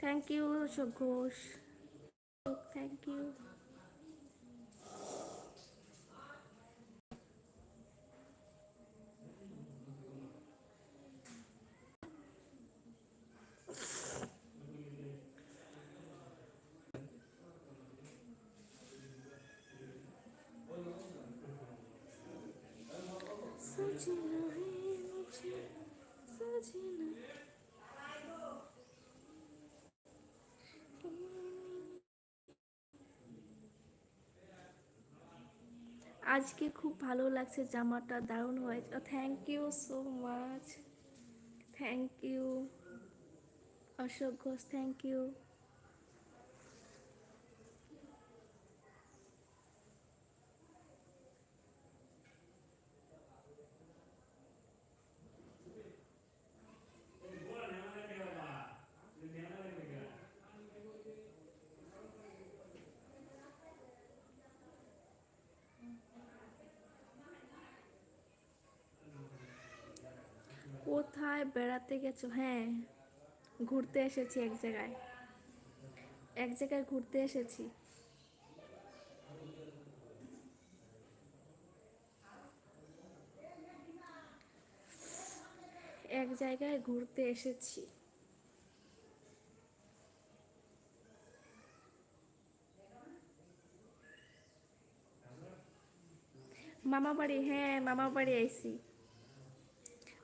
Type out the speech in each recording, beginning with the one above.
Thank you Ashok Ghosh, thank you. सजना है मुझे सजना। আজকে খুব ভালো লাগছে, জামাটা দারুণ হয়েছে। Thank you so much, thank you Ashok Ghosh, thank you. কোথায় বেড়াতে গেছো? হ্যাঁ, ঘুরতে এসেছি এক জায়গায়, এক জায়গায় ঘুরতে এসেছি। এক জায়গায় ঘুরতে এসেছি। মামা বাড়ি, হ্যাঁ মামা বাড়ি আইছি,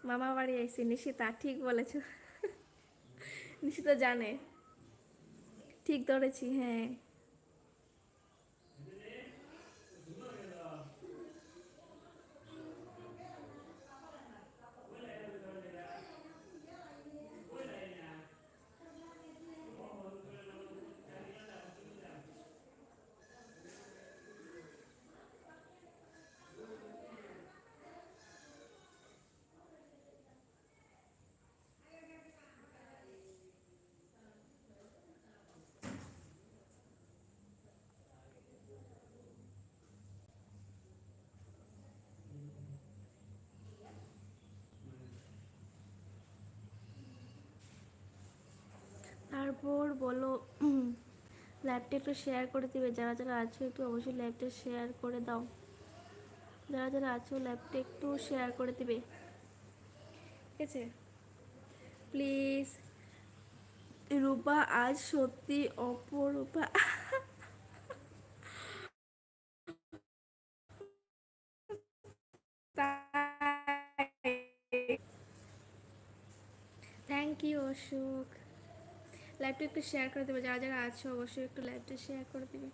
মামা বাড়ি আইছি। নিশিতা ঠিক বলেছো, নিশিতা জানে, ঠিক ধরেছি হ্যাঁ। তারপর বলো, লাইভটা একটু শেয়ার করে দিবে, যারা যারা আছো একটু অবশ্যই লাইভটা শেয়ার করে দাও, যারা যারা আছো লাইভটা একটু শেয়ার করে দিবে, ঠিক আছে প্লিজ। রূপা আজ সত্যি অপরূপা। Thank you Ashok. লাইভটা একটু শেয়ার করে দেবে, যারা যারা আছো অবশ্যই একটু লাইভটা শেয়ার করে দিবে।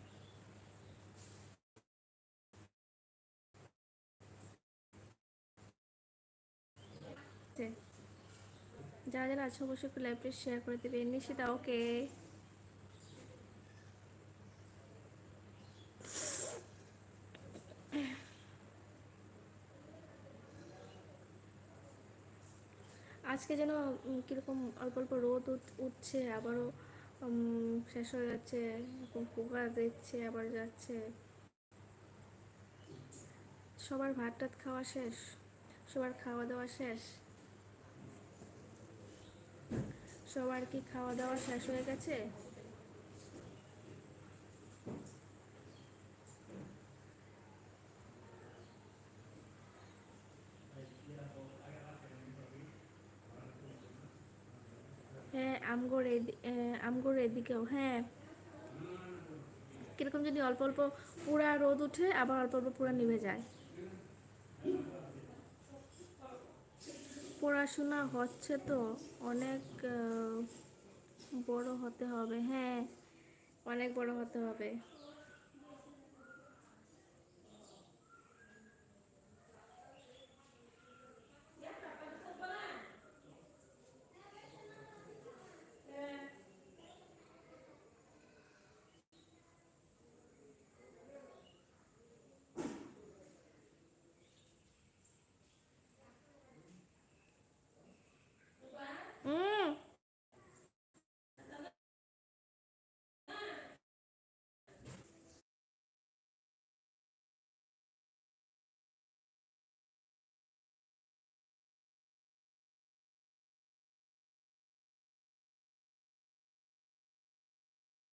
যারা যারা আছো অবশ্যই একটু লাইভটা শেয়ার করে দেবে। নিশিতা ওকে। আজকে যেন কীরকম অল্প অল্প রোদ উঠছে, আবারও শেষ হয়ে যাচ্ছে, এরকম পোকা দিচ্ছে আবার যাচ্ছে। সবার ভাত টাত খাওয়া শেষ? সবার খাওয়া দাওয়া শেষ? সবার কি খাওয়া দাওয়া শেষ হয়ে গেছে? হ্যাঁ আমগোর এদিকেও হ্যাঁ, কিরকম যদি অল্প অল্প পুরা রোদ উঠে, আবার অল্প অল্প পুরা নিভে যায়। পড়াশোনা হচ্ছে তো, অনেক বড় হতে হবে, হ্যাঁ অনেক বড় হতে হবে।